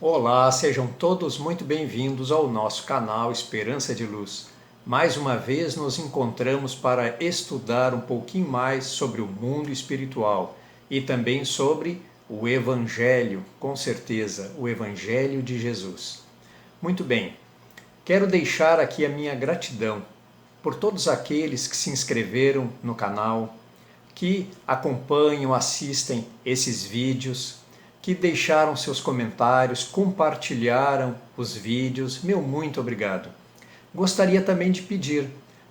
Olá, sejam todos muito bem-vindos ao nosso canal Esperança de Luz. Mais uma vez nos encontramos para estudar um pouquinho mais sobre o mundo espiritual e também sobre o Evangelho, com certeza, o Evangelho de Jesus. Muito bem, quero deixar aqui a minha gratidão por todos aqueles que se inscreveram no canal, que acompanham, assistem esses vídeos, que deixaram seus comentários, compartilharam os vídeos. Meu muito obrigado. Gostaria também de pedir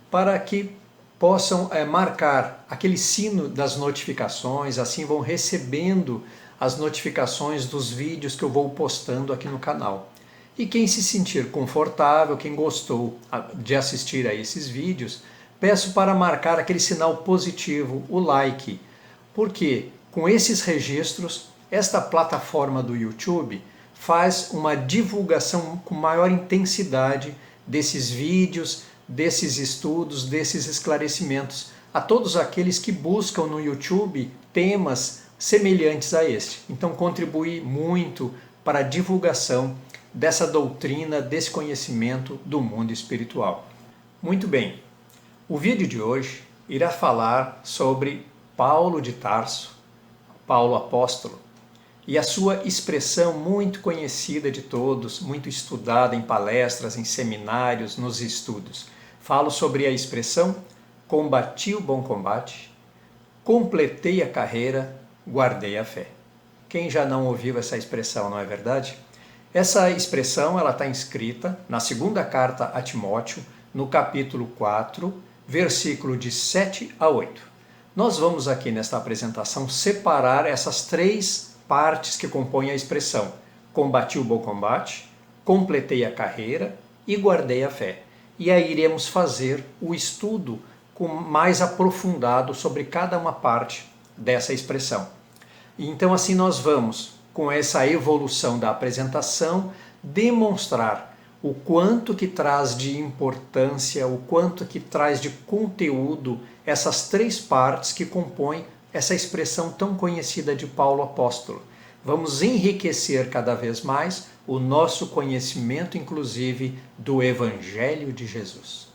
para que possam marcar aquele sino das notificações, assim vão recebendo as notificações dos vídeos que eu vou postando aqui no canal. E quem se sentir confortável, quem gostou de assistir a esses vídeos, peço para marcar aquele sinal positivo, o like, porque com esses registros, esta plataforma do YouTube faz uma divulgação com maior intensidade desses vídeos, desses estudos, desses esclarecimentos, a todos aqueles que buscam no YouTube temas semelhantes a este. Então contribui muito para a divulgação dessa doutrina, desse conhecimento do mundo espiritual. Muito bem, o vídeo de hoje irá falar sobre Paulo de Tarso, Paulo apóstolo, e a sua expressão muito conhecida de todos, muito estudada em palestras, em seminários, nos estudos. Falo sobre a expressão combati o bom combate, completei a carreira, guardei a fé. Quem já não ouviu essa expressão, não é verdade? Essa expressão ela está inscrita na segunda carta a Timóteo, no capítulo 4, versículo de 7 a 8. Nós vamos aqui nesta apresentação separar essas três partes que compõem a expressão combati o bom combate, completei a carreira e guardei a fé. E aí iremos fazer o estudo mais aprofundado sobre cada uma parte dessa expressão. Então assim nós vamos, com essa evolução da apresentação, demonstrar o quanto que traz de importância, o quanto que traz de conteúdo essas três partes que compõem essa expressão tão conhecida de Paulo apóstolo. Vamos enriquecer cada vez mais o nosso conhecimento, inclusive, do Evangelho de Jesus.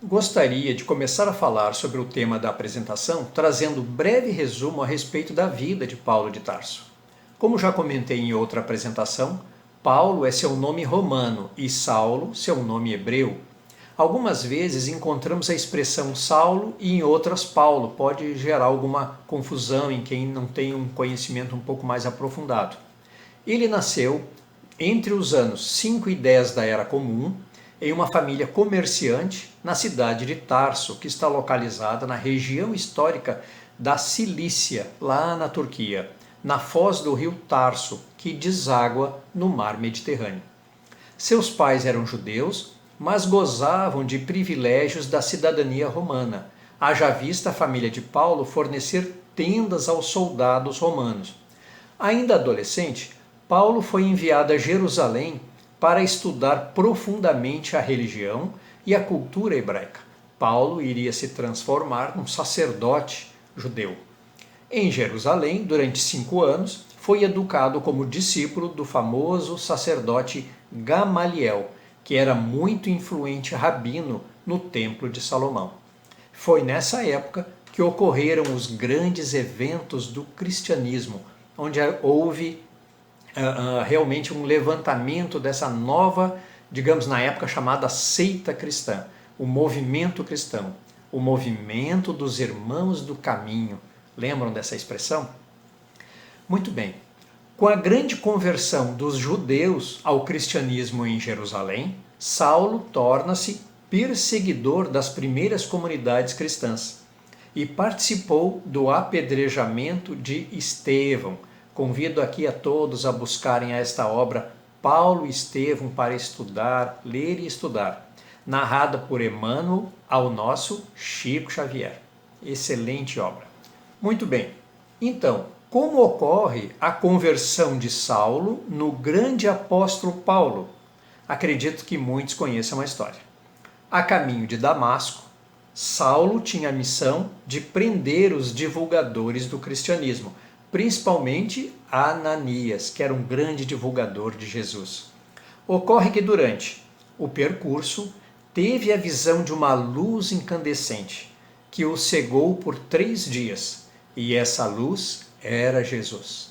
Gostaria de começar a falar sobre o tema da apresentação, trazendo um breve resumo a respeito da vida de Paulo de Tarso. Como já comentei em outra apresentação, Paulo é seu nome romano e Saulo seu nome hebreu. Algumas vezes encontramos a expressão Saulo e em outras Paulo. Pode gerar alguma confusão em quem não tem um conhecimento um pouco mais aprofundado. Ele nasceu entre os anos 5 e 10 da Era Comum, em uma família comerciante na cidade de Tarso, que está localizada na região histórica da Cilícia, lá na Turquia, na foz do rio Tarso, que deságua no mar Mediterrâneo. Seus pais eram judeus, mas gozavam de privilégios da cidadania romana, haja vista a família de Paulo fornecer tendas aos soldados romanos. Ainda adolescente, Paulo foi enviado a Jerusalém para estudar profundamente a religião e a cultura hebraica. Paulo iria se transformar num sacerdote judeu. Em Jerusalém, durante 5 anos, foi educado como discípulo do famoso sacerdote Gamaliel, que era muito influente rabino no Templo de Salomão. Foi nessa época que ocorreram os grandes eventos do cristianismo, onde houve realmente um levantamento dessa nova, digamos na época chamada seita cristã, o movimento cristão, o movimento dos irmãos do caminho. Lembram dessa expressão? Muito bem. Com a grande conversão dos judeus ao cristianismo em Jerusalém, Saulo torna-se perseguidor das primeiras comunidades cristãs e participou do apedrejamento de Estevão. Convido aqui a todos a buscarem esta obra Paulo e Estevão para estudar, ler e estudar, narrada por Emmanuel ao nosso Chico Xavier. Excelente obra. Muito bem, então, como ocorre a conversão de Saulo no grande apóstolo Paulo? Acredito que muitos conheçam a história. A caminho de Damasco, Saulo tinha a missão de prender os divulgadores do cristianismo, principalmente Ananias, que era um grande divulgador de Jesus. Ocorre que durante o percurso teve a visão de uma luz incandescente que o cegou por 3 dias, e essa luz era Jesus.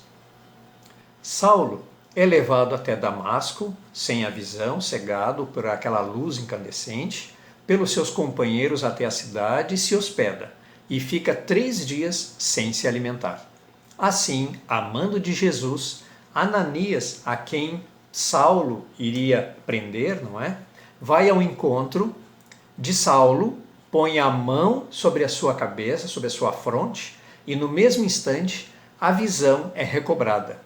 Saulo é levado até Damasco, sem a visão, cegado por aquela luz incandescente, pelos seus companheiros até a cidade e se hospeda, e fica 3 dias sem se alimentar. Assim, amando de Jesus, Ananias, a quem Saulo iria prender, não é? Vai ao encontro de Saulo, põe a mão sobre a sua cabeça, sobre a sua fronte, e no mesmo instante a visão é recobrada.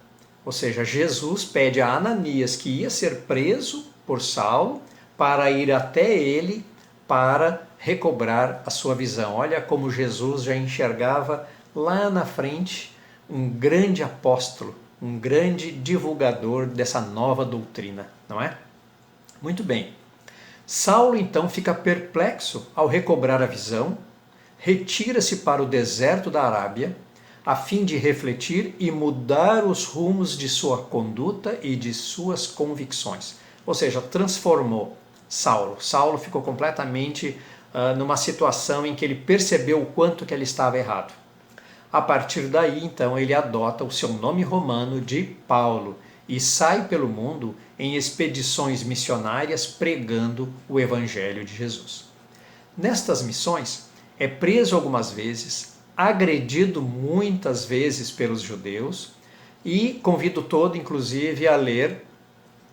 Ou seja, Jesus pede a Ananias, que ia ser preso por Saulo, para ir até ele para recobrar a sua visão. Olha como Jesus já enxergava lá na frente um grande apóstolo, um grande divulgador dessa nova doutrina, não é? Muito bem. Saulo então fica perplexo ao recobrar a visão, retira-se para o deserto da Arábia, a fim de refletir e mudar os rumos de sua conduta e de suas convicções. Ou seja, transformou Saulo. Saulo ficou completamente numa situação em que ele percebeu o quanto que ele estava errado. A partir daí, então, ele adota o seu nome romano de Paulo e sai pelo mundo em expedições missionárias pregando o Evangelho de Jesus. Nestas missões, é preso algumas vezes, agredido muitas vezes pelos judeus, e convido todo, inclusive, a ler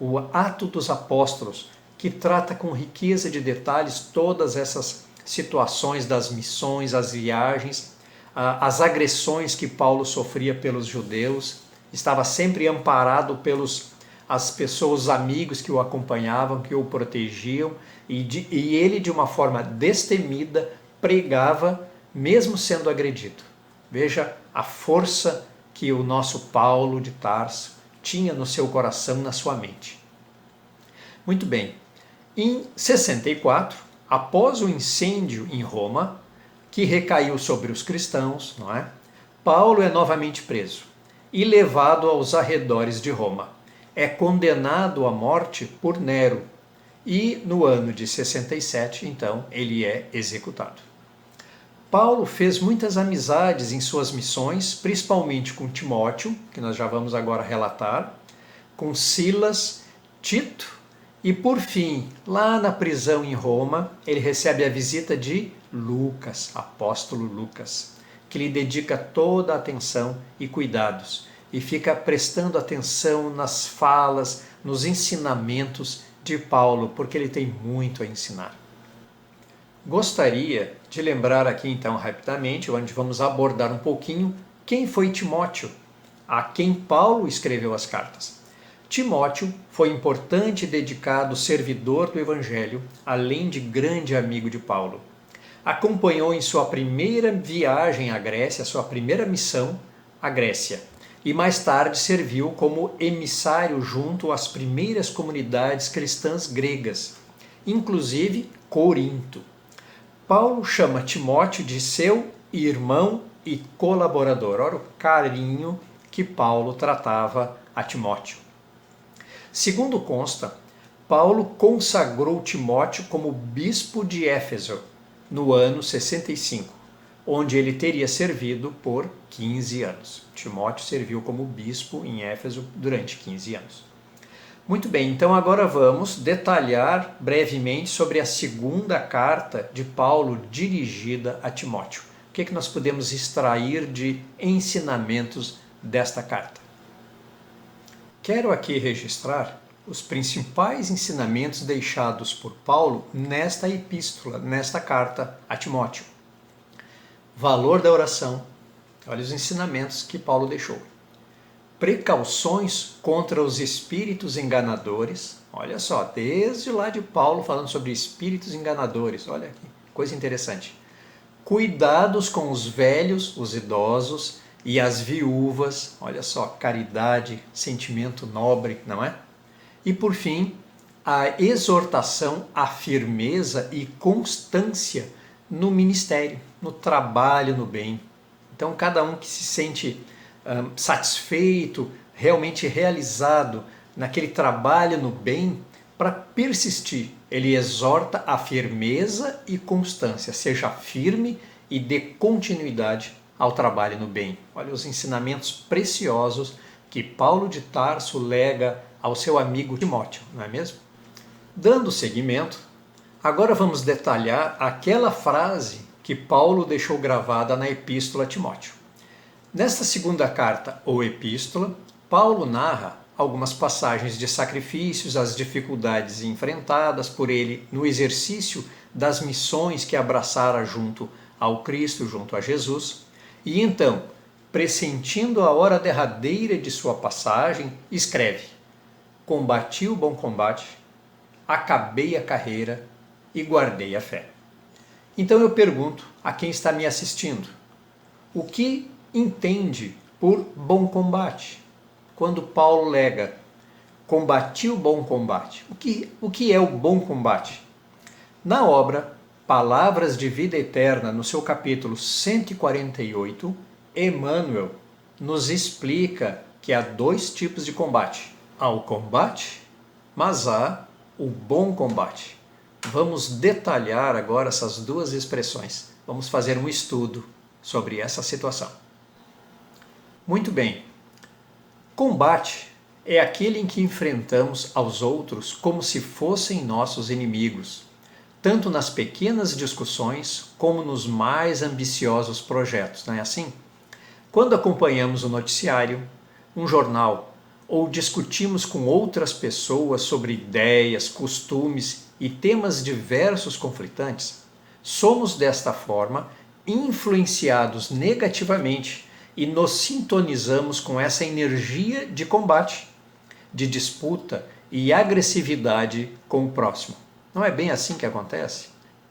o Atos dos Apóstolos, que trata com riqueza de detalhes todas essas situações das missões, as viagens, as agressões que Paulo sofria pelos judeus, estava sempre amparado pelos as pessoas, os amigos que o acompanhavam, que o protegiam, e ele, de uma forma destemida, pregava mesmo sendo agredido. Veja a força que o nosso Paulo de Tarso tinha no seu coração, na sua mente. Muito bem, em 64, após o incêndio em Roma, que recaiu sobre os cristãos, não é? Paulo é novamente preso e levado aos arredores de Roma. É condenado à morte por Nero e no ano de 67, então, ele é executado. Paulo fez muitas amizades em suas missões, principalmente com Timóteo, que nós já vamos agora relatar, com Silas, Tito e, por fim, lá na prisão em Roma, ele recebe a visita de Lucas, apóstolo Lucas, que lhe dedica toda a atenção e cuidados e fica prestando atenção nas falas, nos ensinamentos de Paulo, porque ele tem muito a ensinar. Gostaria de lembrar aqui então rapidamente, onde vamos abordar um pouquinho, quem foi Timóteo, a quem Paulo escreveu as cartas. Timóteo foi importante e dedicado servidor do Evangelho, além de grande amigo de Paulo. Acompanhou em sua primeira viagem à Grécia, sua primeira missão à Grécia, e mais tarde serviu como emissário junto às primeiras comunidades cristãs gregas, inclusive Corinto. Paulo chama Timóteo de seu irmão e colaborador. Olha o carinho que Paulo tratava a Timóteo. Segundo consta, Paulo consagrou Timóteo como bispo de Éfeso no ano 65, onde ele teria servido por 15 anos. Timóteo serviu como bispo em Éfeso durante 15 anos. Muito bem, então agora vamos detalhar brevemente sobre a segunda carta de Paulo dirigida a Timóteo. O que nós podemos extrair de ensinamentos desta carta? Quero aqui registrar os principais ensinamentos deixados por Paulo nesta epístola, nesta carta a Timóteo. Valor da oração. Olha os ensinamentos que Paulo deixou. Precauções contra os espíritos enganadores. Olha só, desde lá de Paulo falando sobre espíritos enganadores. Olha que coisa interessante. Cuidados com os velhos, os idosos e as viúvas. Olha só, caridade, sentimento nobre, não é? E por fim, a exortação à firmeza e constância no ministério, no trabalho, no bem. Então, cada um que se sente satisfeito, realmente realizado naquele trabalho no bem, para persistir. Ele exorta a firmeza e constância. Seja firme e dê continuidade ao trabalho no bem. Olha os ensinamentos preciosos que Paulo de Tarso lega ao seu amigo Timóteo, não é mesmo? Dando seguimento, agora vamos detalhar aquela frase que Paulo deixou gravada na Epístola a Timóteo. Nesta segunda carta, ou Epístola, Paulo narra algumas passagens de sacrifícios, as dificuldades enfrentadas por ele no exercício das missões que abraçara junto ao Cristo, junto a Jesus, e então, pressentindo a hora derradeira de sua passagem, escreve: combati o bom combate, acabei a carreira e guardei a fé. Então eu pergunto a quem está me assistindo, o que entende por bom combate? Quando Paulo lega, combati o bom combate. O que é o bom combate? Na obra Palavras de Vida Eterna, no seu capítulo 148, Emmanuel nos explica que há dois tipos de combate. Há o combate, mas há o bom combate. Vamos detalhar agora essas duas expressões. Vamos fazer um estudo sobre essa situação. Muito bem. Combate é aquele em que enfrentamos aos outros como se fossem nossos inimigos, tanto nas pequenas discussões como nos mais ambiciosos projetos, não é assim? Quando acompanhamos o noticiário, um jornal, ou discutimos com outras pessoas sobre ideias, costumes e temas diversos conflitantes, somos desta forma influenciados negativamente e nos sintonizamos com essa energia de combate, de disputa e agressividade com o próximo. Não é bem assim que acontece?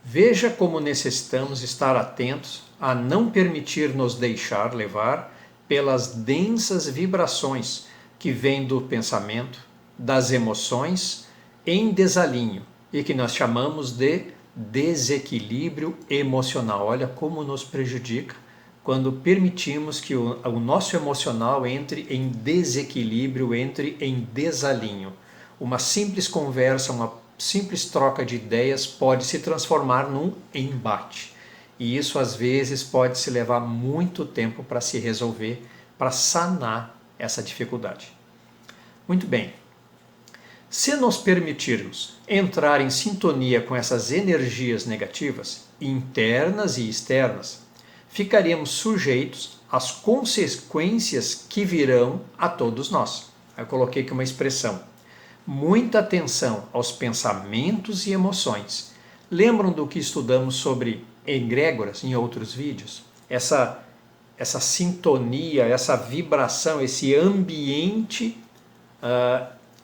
Veja como necessitamos estar atentos a não permitir nos deixar levar pelas densas vibrações que vêm do pensamento, das emoções em desalinho e que nós chamamos de desequilíbrio emocional. Olha como nos prejudica quando permitimos que o nosso emocional entre em desequilíbrio, entre em desalinho. Uma simples conversa, uma simples troca de ideias pode se transformar num embate. E isso às vezes pode se levar muito tempo para se resolver, para sanar essa dificuldade. Muito bem. Se nos permitirmos entrar em sintonia com essas energias negativas, internas e externas, ficaremos sujeitos às consequências que virão a todos nós. Eu coloquei aqui uma expressão. Muita atenção aos pensamentos e emoções. Lembram do que estudamos sobre egrégoras em outros vídeos? Essa sintonia, essa vibração, esse ambiente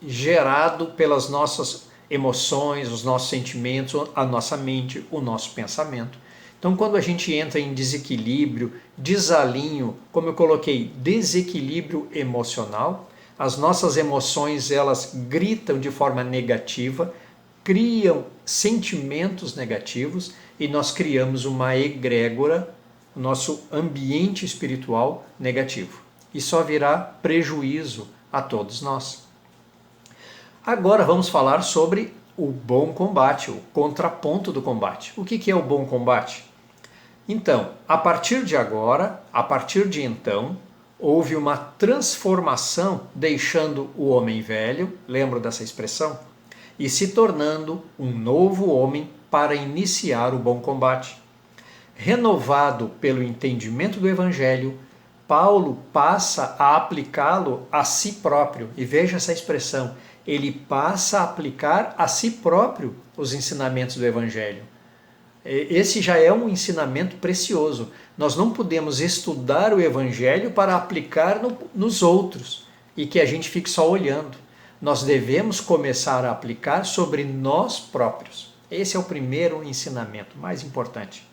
gerado pelas nossas emoções, os nossos sentimentos, a nossa mente, o nosso pensamento. Então, quando a gente entra em desequilíbrio, desalinho, como eu coloquei, desequilíbrio emocional, as nossas emoções elas gritam de forma negativa, criam sentimentos negativos e nós criamos uma egrégora, nosso ambiente espiritual negativo. E só virá prejuízo a todos nós. Agora vamos falar sobre o bom combate, o contraponto do combate. O que é o bom combate? Então, a partir de agora, a partir de então, houve uma transformação deixando o homem velho, lembro dessa expressão, e se tornando um novo homem para iniciar o bom combate. Renovado pelo entendimento do Evangelho, Paulo passa a aplicá-lo a si próprio. E veja essa expressão, ele passa a aplicar a si próprio os ensinamentos do Evangelho. Esse já é um ensinamento precioso. Nós não podemos estudar o Evangelho para aplicar nos outros e que a gente fique só olhando. Nós devemos começar a aplicar sobre nós próprios. Esse é o primeiro ensinamento mais importante.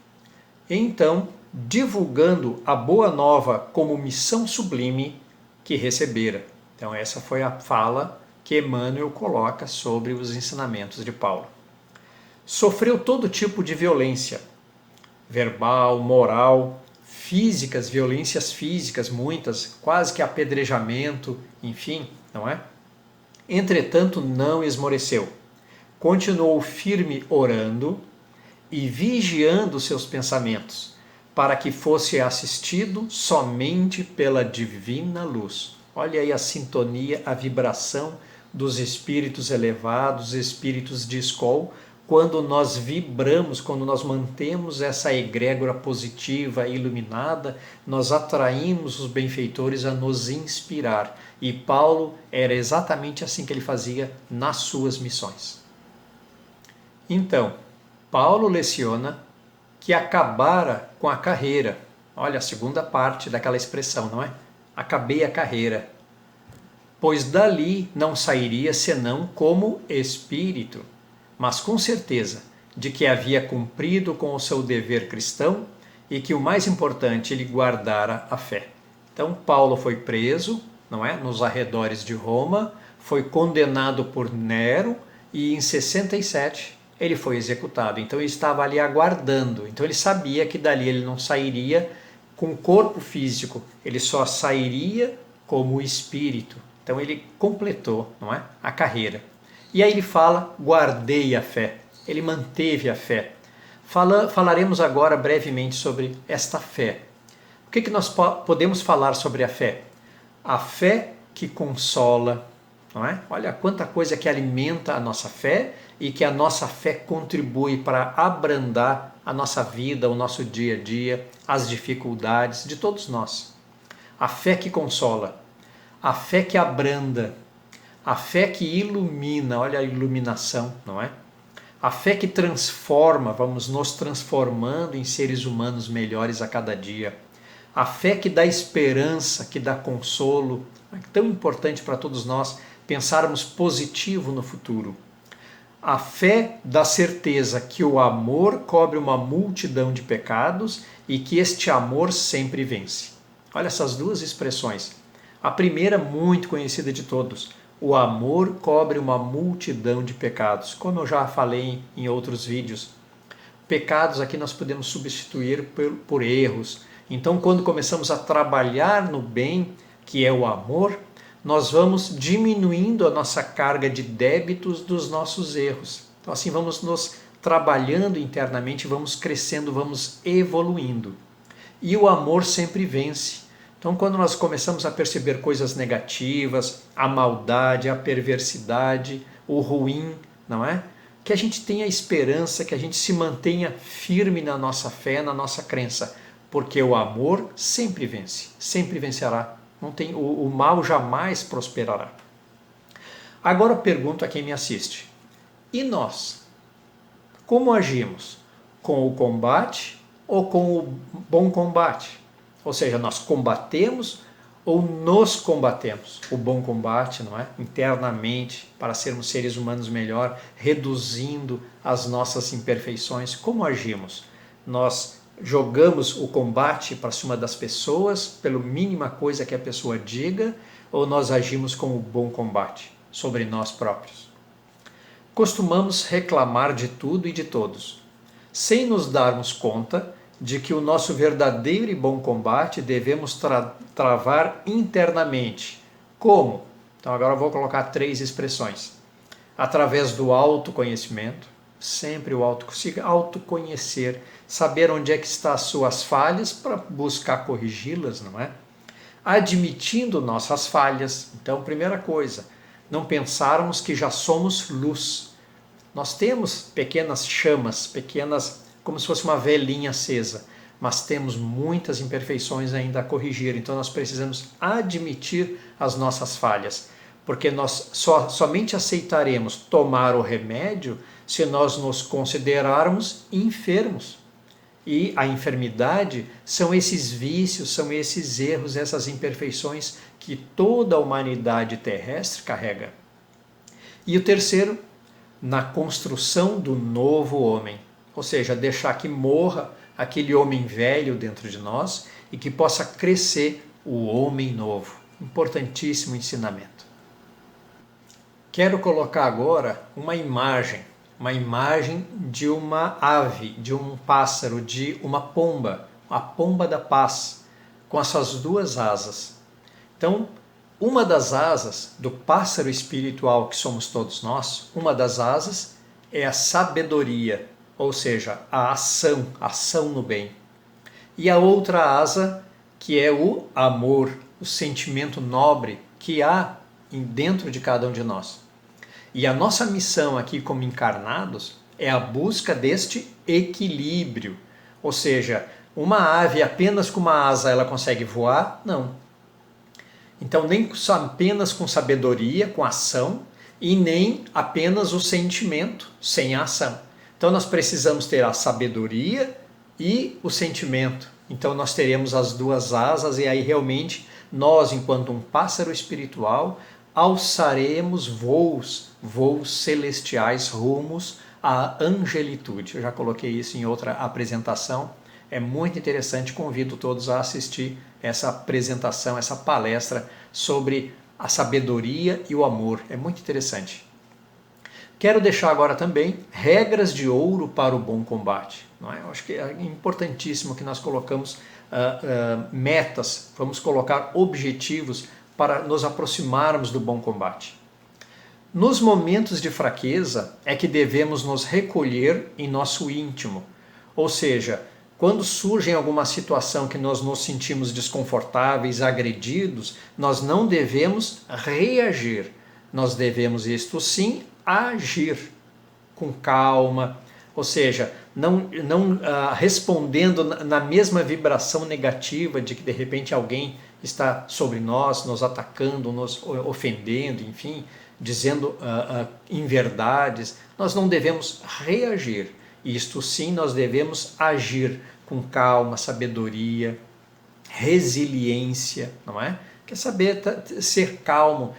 Então, divulgando a boa nova como missão sublime que recebera. Então, essa foi a fala que Emmanuel coloca sobre os ensinamentos de Paulo. Sofreu todo tipo de violência, verbal, moral, físicas, violências físicas, muitas, quase que apedrejamento, enfim, não é? Entretanto, não esmoreceu. Continuou firme orando e vigiando seus pensamentos, para que fosse assistido somente pela divina luz. Olha aí a sintonia, a vibração dos espíritos elevados, espíritos de escol, quando nós vibramos, quando nós mantemos essa egrégora positiva, iluminada, nós atraímos os benfeitores a nos inspirar. E Paulo era exatamente assim que ele fazia nas suas missões. Então, Paulo leciona que acabara com a carreira. Olha a segunda parte daquela expressão, não é? Acabei a carreira. Pois dali não sairia senão como espírito, mas com certeza de que havia cumprido com o seu dever cristão e que o mais importante, ele guardara a fé. Então Paulo foi preso, não é, nos arredores de Roma, foi condenado por Nero e em 67 ele foi executado. Então ele estava ali aguardando. Então ele sabia que dali ele não sairia com corpo físico, ele só sairia como espírito. Então ele completou, não é, a carreira. E aí ele fala, guardei a fé. Ele manteve a fé. Falaremos agora brevemente sobre esta fé. O que nós podemos falar sobre a fé? A fé que consola, não é? Olha quanta coisa que alimenta a nossa fé e que a nossa fé contribui para abrandar a nossa vida, o nosso dia a dia, as dificuldades de todos nós. A fé que consola, a fé que abranda, a fé que ilumina, olha a iluminação, não é? A fé que transforma, vamos nos transformando em seres humanos melhores a cada dia. A fé que dá esperança, que dá consolo, é tão importante para todos nós pensarmos positivo no futuro. A fé da certeza que o amor cobre uma multidão de pecados e que este amor sempre vence. Olha essas duas expressões. A primeira, muito conhecida de todos, o amor cobre uma multidão de pecados. Como eu já falei em outros vídeos, pecados aqui nós podemos substituir por erros. Então, quando começamos a trabalhar no bem, que é o amor, nós vamos diminuindo a nossa carga de débitos dos nossos erros. Então, assim, vamos nos trabalhando internamente, vamos crescendo, vamos evoluindo. E o amor sempre vence. Então, quando nós começamos a perceber coisas negativas, a maldade, a perversidade, o ruim, não é? Que a gente tenha esperança, que a gente se mantenha firme na nossa fé, na nossa crença, porque o amor sempre vence, sempre vencerá. Não tem, o mal jamais prosperará. Agora eu pergunto a quem me assiste: e nós? Como agimos? Com o combate ou com o bom combate? Ou seja, nós combatemos ou nos combatemos? O bom combate, não é? Internamente, para sermos seres humanos melhor, reduzindo as nossas imperfeições. Como agimos? Nós jogamos o combate para cima das pessoas, pela mínima coisa que a pessoa diga, ou nós agimos com o bom combate sobre nós próprios? Costumamos reclamar de tudo e de todos, sem nos darmos conta de que o nosso verdadeiro e bom combate devemos travar internamente. Como? Então agora eu vou colocar 3 expressões. Através do autoconhecimento, sempre o autoconhecer, saber onde é que estão as suas falhas para buscar corrigi-las, não é? Admitindo nossas falhas. Então, primeira coisa, não pensarmos que já somos luz. Nós temos pequenas chamas, como se fosse uma velinha acesa, mas temos muitas imperfeições ainda a corrigir. Então nós precisamos admitir as nossas falhas, porque nós somente aceitaremos tomar o remédio se nós nos considerarmos enfermos. E a enfermidade são esses vícios, são esses erros, essas imperfeições que toda a humanidade terrestre carrega. E o terceiro, na construção do novo homem, ou seja, deixar que morra aquele homem velho dentro de nós e que possa crescer o homem novo. Importantíssimo ensinamento. Quero colocar agora uma imagem de uma ave, de um pássaro, de uma pomba, a pomba da paz, com as suas duas asas. Então, uma das asas do pássaro espiritual que somos todos nós, uma das asas é a sabedoria, ou seja, a ação no bem. E a outra asa, que é o amor, o sentimento nobre que há dentro de cada um de nós. E a nossa missão aqui como encarnados é a busca deste equilíbrio. Ou seja, uma ave apenas com uma asa ela consegue voar? Não. Então nem apenas com sabedoria, com ação, e nem apenas o sentimento sem a ação. Então nós precisamos ter a sabedoria e o sentimento. Então nós teremos as duas asas e aí realmente nós, enquanto um pássaro espiritual, alçaremos voos celestiais rumos à angelitude. Eu já coloquei isso em outra apresentação. É muito interessante, convido todos a assistir essa apresentação, essa palestra sobre a sabedoria e o amor. É muito interessante. Quero deixar agora também regras de ouro para o bom combate. Não é? Eu acho que é importantíssimo que nós colocamos metas, vamos colocar objetivos para nos aproximarmos do bom combate. Nos momentos de fraqueza é que devemos nos recolher em nosso íntimo, ou seja, quando surge alguma situação que nós nos sentimos desconfortáveis, agredidos, nós não devemos reagir, nós devemos, isto sim, agir com calma, ou seja, não respondendo na mesma vibração negativa de que de repente alguém está sobre nós, nos atacando, nos ofendendo, enfim, dizendo inverdades. Nós não devemos reagir. Isto sim, nós devemos agir com calma, sabedoria, resiliência, não é? Quer saber ser calmo,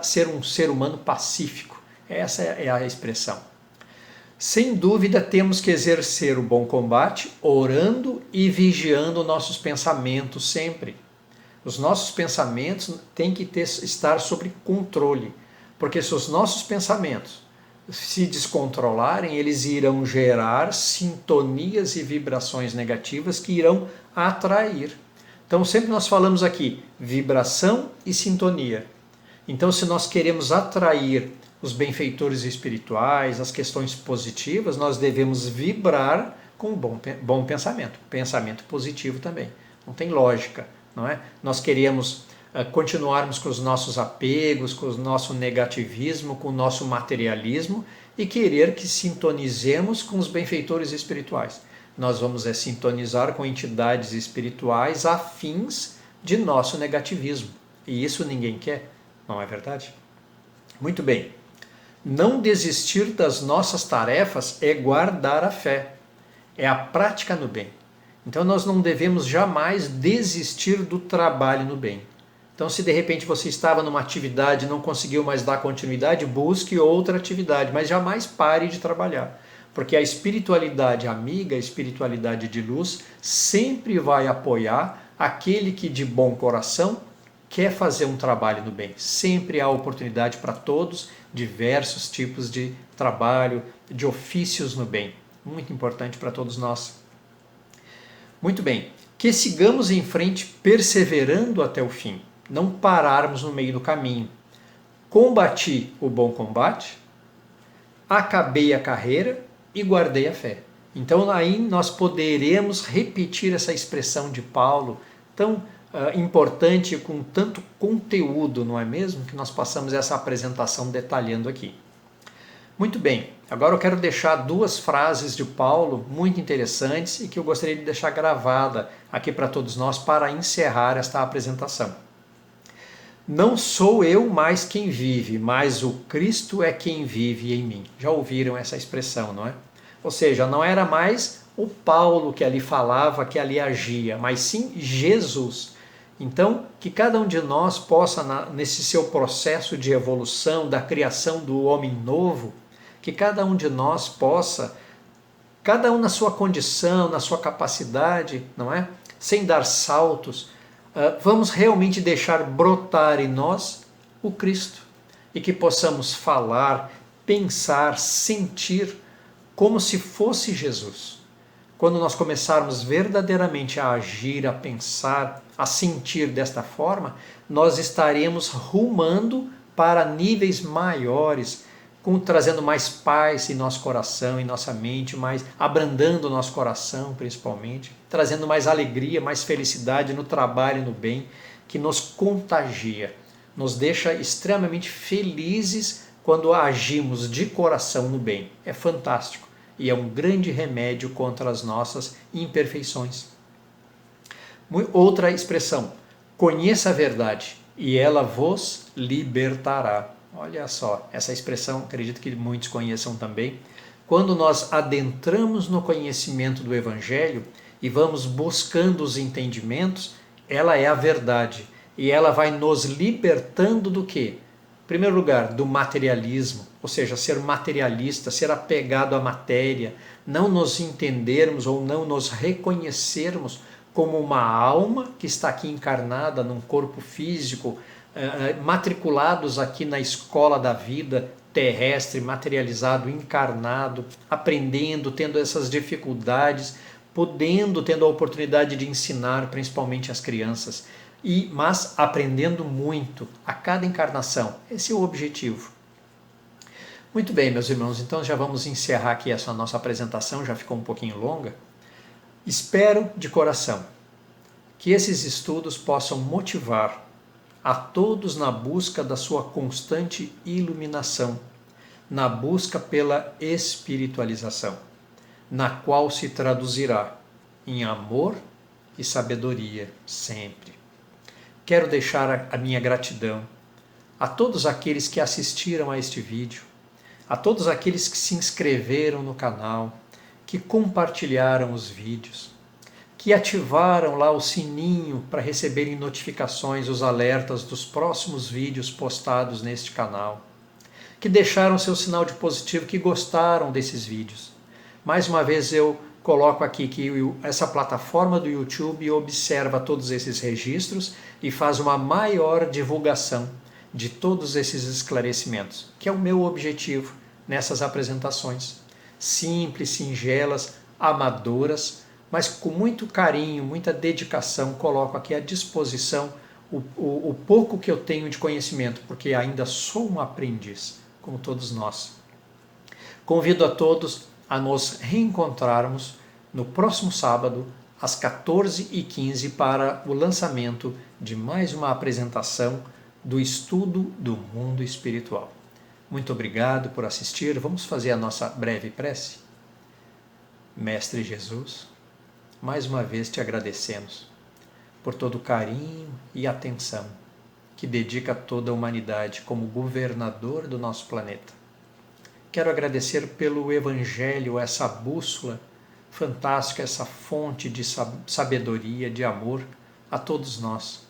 ser um ser humano pacífico. Essa é a expressão. Sem dúvida, temos que exercer o bom combate orando e vigiando nossos pensamentos sempre. Os nossos pensamentos têm que estar sob controle, porque se os nossos pensamentos se descontrolarem, eles irão gerar sintonias e vibrações negativas que irão atrair. Então, sempre nós falamos aqui, vibração e sintonia. Então, se nós queremos atrair os benfeitores espirituais, as questões positivas, nós devemos vibrar com bom pensamento, pensamento positivo também. Não tem lógica, não é? Nós queremos continuarmos com os nossos apegos, com o nosso negativismo, com o nosso materialismo e querer que sintonizemos com os benfeitores espirituais. Nós vamos sintonizar com entidades espirituais afins de nosso negativismo. E isso ninguém quer, não é verdade? Muito bem. Não desistir das nossas tarefas é guardar a fé, é a prática no bem. Então nós não devemos jamais desistir do trabalho no bem. Então, se de repente você estava numa atividade e não conseguiu mais dar continuidade, busque outra atividade, mas jamais pare de trabalhar. Porque a espiritualidade amiga, a espiritualidade de luz, sempre vai apoiar aquele que de bom coração quer fazer um trabalho no bem. Sempre há oportunidade para todos, diversos tipos de trabalho, de ofícios no bem. Muito importante para todos nós. Muito bem, que sigamos em frente perseverando até o fim. Não pararmos no meio do caminho. Combati o bom combate, acabei a carreira e guardei a fé. Então aí nós poderemos repetir essa expressão de Paulo, tão importante, com tanto conteúdo, não é mesmo? Que nós passamos essa apresentação detalhando aqui. Muito bem, agora eu quero deixar duas frases de Paulo muito interessantes e que eu gostaria de deixar gravada aqui para todos nós para encerrar esta apresentação. Não sou eu mais quem vive, mas o Cristo é quem vive em mim. Já ouviram essa expressão, não é? Ou seja, não era mais o Paulo que ali falava, que ali agia, mas sim Jesus. Então, que cada um de nós possa, nesse seu processo de evolução, da criação do homem novo, que cada um de nós possa, cada um na sua condição, na sua capacidade, não é? Sem dar saltos, vamos realmente deixar brotar em nós o Cristo e que possamos falar, pensar, sentir como se fosse Jesus, quando nós começarmos verdadeiramente a agir, a pensar, a sentir desta forma, nós estaremos rumando para níveis maiores, trazendo mais paz em nosso coração, em nossa mente, mais abrandando o nosso coração principalmente, trazendo mais alegria, mais felicidade no trabalho e no bem, que nos contagia, nos deixa extremamente felizes quando agimos de coração no bem. É fantástico e é um grande remédio contra as nossas imperfeições. Outra expressão, conheça a verdade e ela vos libertará. Olha só, essa expressão, acredito que muitos conheçam também. Quando nós adentramos no conhecimento do Evangelho e vamos buscando os entendimentos, ela é a verdade e ela vai nos libertando do quê? Em primeiro lugar, do materialismo, ou seja, ser materialista, ser apegado à matéria, não nos entendermos ou não nos reconhecermos como uma alma que está aqui encarnada num corpo físico, matriculados aqui na escola da vida terrestre, materializado, encarnado, aprendendo, tendo essas dificuldades, tendo a oportunidade de ensinar principalmente as crianças, mas aprendendo muito a cada encarnação. Esse é o objetivo. Muito bem, meus irmãos, então já vamos encerrar aqui essa nossa apresentação, já ficou um pouquinho longa. Espero de coração que esses estudos possam motivar a todos na busca da sua constante iluminação, na busca pela espiritualização, na qual se traduzirá em amor e sabedoria sempre. Quero deixar a minha gratidão a todos aqueles que assistiram a este vídeo, a todos aqueles que se inscreveram no canal, que compartilharam os vídeos, que ativaram lá o sininho para receberem notificações, os alertas dos próximos vídeos postados neste canal, que deixaram seu sinal de positivo, que gostaram desses vídeos. Mais uma vez eu coloco aqui que essa plataforma do YouTube observa todos esses registros e faz uma maior divulgação de todos esses esclarecimentos, que é o meu objetivo nessas apresentações. Simples, singelas, amadoras, mas com muito carinho, muita dedicação, coloco aqui à disposição o pouco que eu tenho de conhecimento, porque ainda sou um aprendiz, como todos nós. Convido a todos a nos reencontrarmos no próximo sábado, às 14h15, para o lançamento de mais uma apresentação do estudo do mundo espiritual. Muito obrigado por assistir. Vamos fazer a nossa breve prece? Mestre Jesus, mais uma vez te agradecemos por todo o carinho e atenção que dedica a toda a humanidade como governador do nosso planeta. Quero agradecer pelo Evangelho, essa bússola fantástica, essa fonte de sabedoria, de amor a todos nós.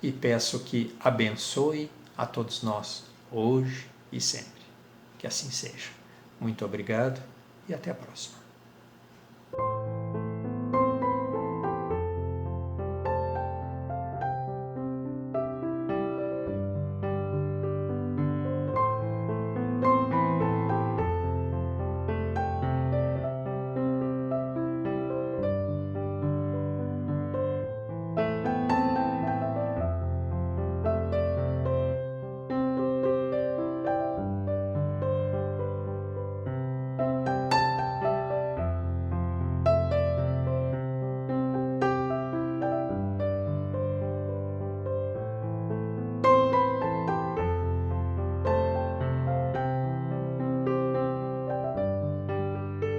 E peço que abençoe a todos nós, hoje e sempre. Que assim seja. Muito obrigado e até a próxima.